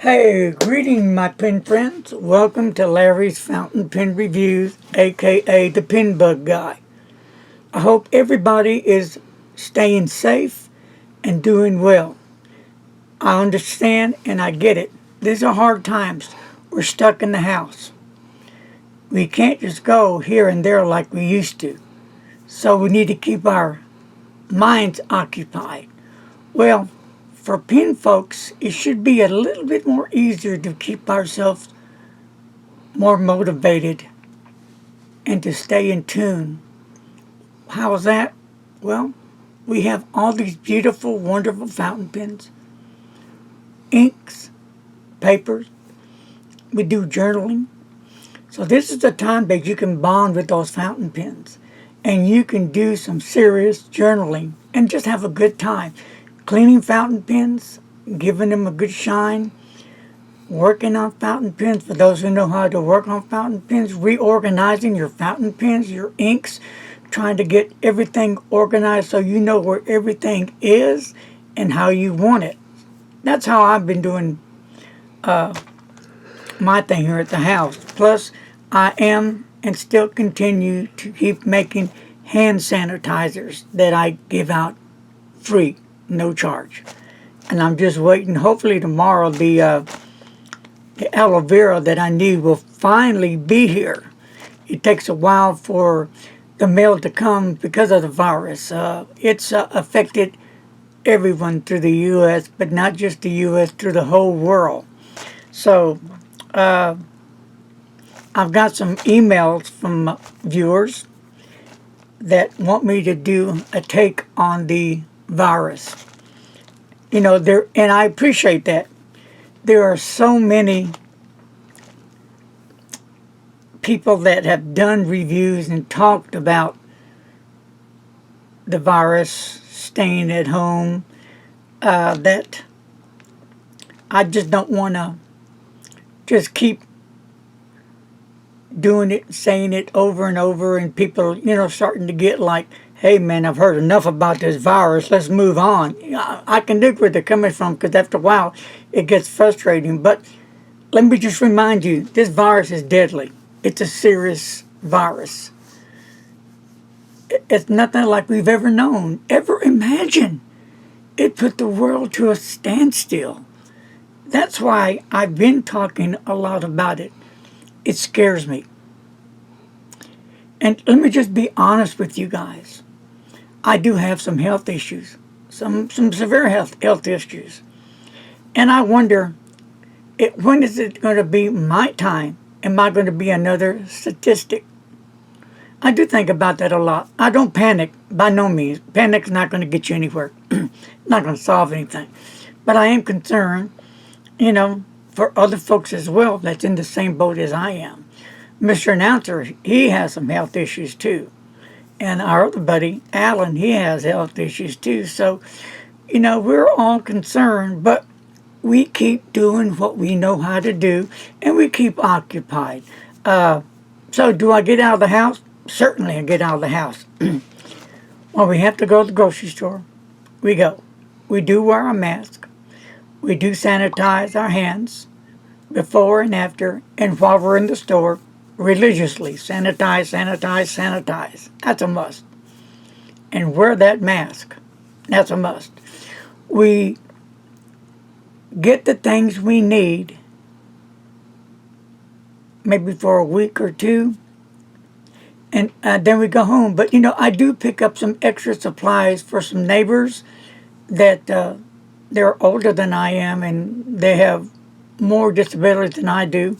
Hey, greeting my pen friends. Welcome to Larry's Fountain Pen Reviews, aka the Pen Bug Guy. I hope everybody is staying safe and doing well. I understand and I get it. These are hard times. We're stuck in the house. We can't just go here and there like we used to. So we need to keep our minds occupied. Well, for pen folks, it should be a little bit more easier to keep ourselves more motivated and to stay in tune. How is that? Well, we have all these beautiful, wonderful fountain pens, inks, papers. We do journaling. So this is the time that you can bond with those fountain pens and you can do some serious journaling and just have a good time. Cleaning fountain pens, giving them a good shine, working on fountain pens for those who know how to work on fountain pens, reorganizing your fountain pens, your inks, trying to get everything organized so you know where everything is and how you want it. That's how I've been doing my thing here at the house. Plus, I am and still continue to keep making hand sanitizers that I give out free, no charge. And I'm just waiting. Hopefully tomorrow the aloe vera that I need will finally be here. It takes a while for the mail to come because of the virus. It's affected everyone through the U.S., but not just the U.S., through the whole world. So I've got some emails from viewers that want me to do a take on the virus. You know, and I appreciate that. There are so many people that have done reviews and talked about the virus, staying at home, that I just don't want to just keep doing it, saying it over and over, and people, starting to get like, hey man, I've heard enough about this virus, let's move on. I can dig where they're coming from because after a while it gets frustrating. But let me just remind you, this virus is deadly. It's a serious virus. It's nothing like we've ever known, ever imagined. It put the world to a standstill. That's why I've been talking a lot about it. It scares me. And let me just be honest with you guys. I do have some health issues, some severe health issues. And I wonder, when is it going to be my time? Am I going to be another statistic? I do think about that a lot. I don't panic, by no means. Panic's not going to get you anywhere. Not going to solve anything. But I am concerned, for other folks as well that's in the same boat as I am. Mr. Announcer, he has some health issues too. And our other buddy, Alan, he has health issues too. So, we're all concerned, but we keep doing what we know how to do, and we keep occupied. So do I get out of the house? Certainly I get out of the house. When we have to go to the grocery store, we go. We do wear a mask. We do sanitize our hands before and after, and while we're in the store, religiously sanitize, sanitize, sanitize. That's a must. And wear that mask. That's a must. We get the things we need maybe for a week or two, and then we go home. But I do pick up some extra supplies for some neighbors that they're older than I am and they have more disabilities than I do.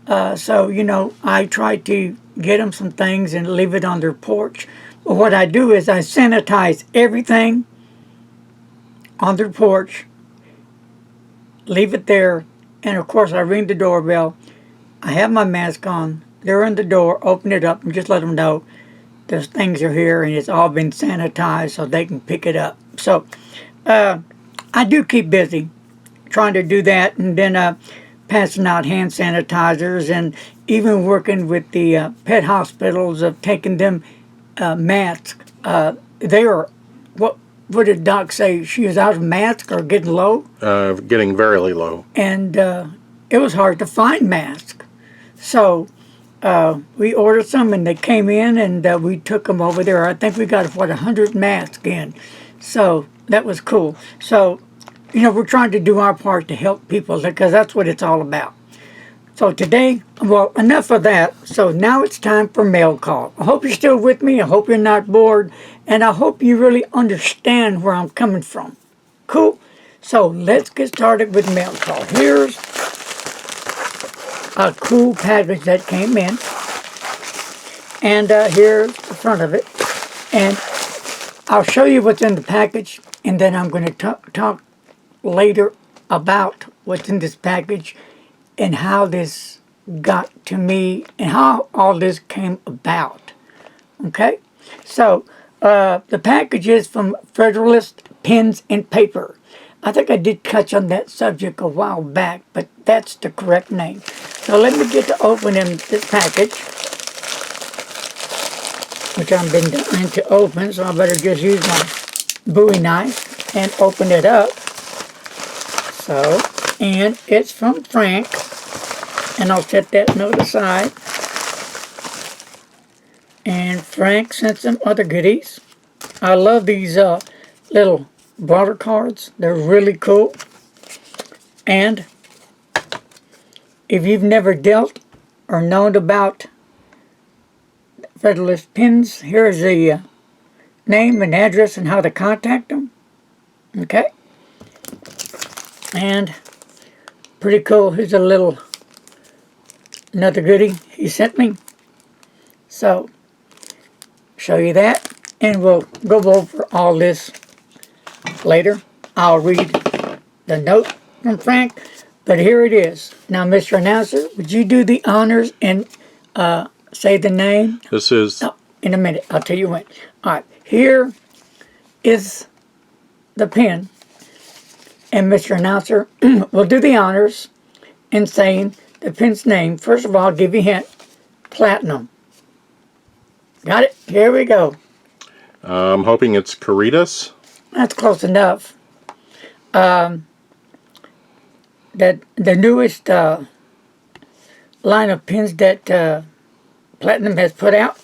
So I try to get them some things and leave it on their porch. But what I do is I sanitize everything on their porch, leave it there, and of course I ring the doorbell. I have my mask on. They're in the door, open it up, and just let them know those things are here and it's all been sanitized so they can pick it up. So I do keep busy trying to do that, and then passing out hand sanitizers, and even working with the pet hospitals of taking them masks. They are what did Doc say? She was out of masks or getting low? Getting very low. And it was hard to find masks. So we ordered some, and they came in, and we took them over there. I think we got, 100 masks in. So that was cool. So, we're trying to do our part to help people, because that's what it's all about. So today, well, enough of that. So now it's time for mail call. I hope you're still with me. I hope you're not bored. And I hope you really understand where I'm coming from. Cool? So let's get started with mail call. Here's a cool package that came in. And here's the front of it. And I'll show you what's in the package. And then I'm going to talk later about what's in this package and how this got to me and how all this came about. Okay? So, the package is from Federalist Pens and Paper. I think I did touch on that subject a while back, but that's the correct name. So let me get to opening this package, which I've been dying to open, so I better just use my Bowie knife and open it up. So, and it's from Frank, and I'll set that note aside. And Frank sent some other goodies. I love these little border cards. They're really cool. And if you've never dealt or known about Federalist Pens, here's the name and address and how to contact them. Okay? And pretty cool. Here's another goodie he sent me. So, show you that. And we'll go over all this later. I'll read the note from Frank. But here it is. Now, Mr. Announcer, would you do the honors and say the name? This is... Oh, in a minute. I'll tell you when. All right. Here is the pen. And Mr. Announcer will do the honors in saying the pen's name. First of all, I'll give you a hint. Platinum. Got it? Here we go. I'm hoping it's Caritas. That's close enough. That the newest line of pens that Platinum has put out.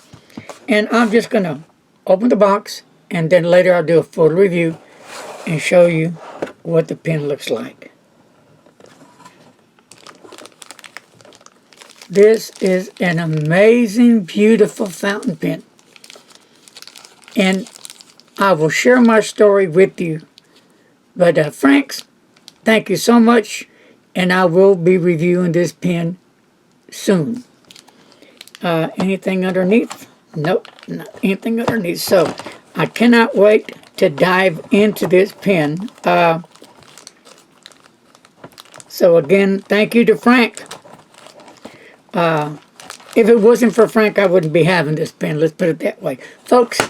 And I'm just going to open the box, and then later I'll do a full review and show you what the pen looks like. This is an amazing, beautiful fountain pen. And I will share my story with you. But Franks, thank you so much. And I will be reviewing this pen soon. Anything underneath? Nope, not anything underneath. So I cannot wait to dive into this pen. So again, thank you to Frank. If it wasn't for Frank, I wouldn't be having this pen. Let's put it that way. Folks,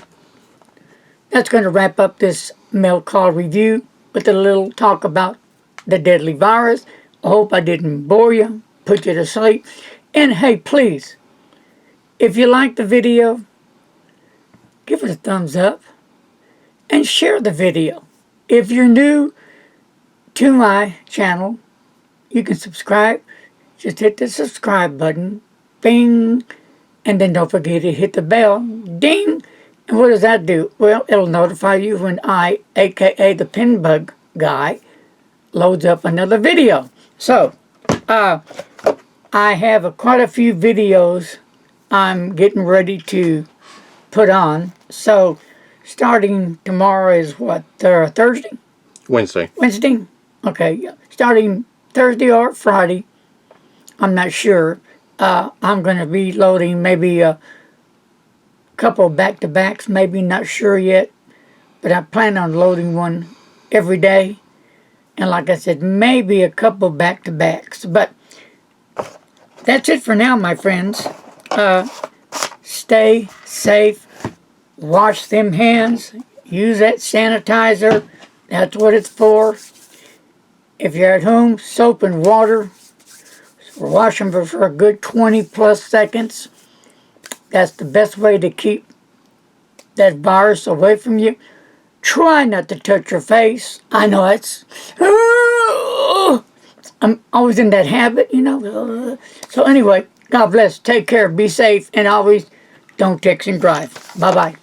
that's going to wrap up this mail call review with a little talk about the deadly virus. I hope I didn't bore you, put you to sleep. And hey, please, if you like the video, give it a thumbs up and share the video. If you're new to my channel, you can subscribe. Just hit the subscribe button, bing, and then don't forget to hit the bell, ding. And what does that do? Well, it'll notify you when I, aka the Pen Bug Guy, loads up another video. So, I have quite a few videos I'm getting ready to put on. So, starting tomorrow is what, Thursday? Wednesday. Wednesday? Okay, yeah. Starting Thursday or Friday, I'm not sure. I'm going to be loading maybe a couple back-to-backs, maybe, not sure yet. But I plan on loading one every day. And like I said, maybe a couple back-to-backs. But that's it for now, my friends. Stay safe. Wash them hands. Use that sanitizer. That's what it's for. If you're at home, soap and water. Wash them for a good 20 plus seconds. That's the best way to keep that virus away from you. Try not to touch your face. I know it's. I'm always in that habit, you know. So anyway, God bless. Take care. Be safe. And always don't text and drive. Bye-bye.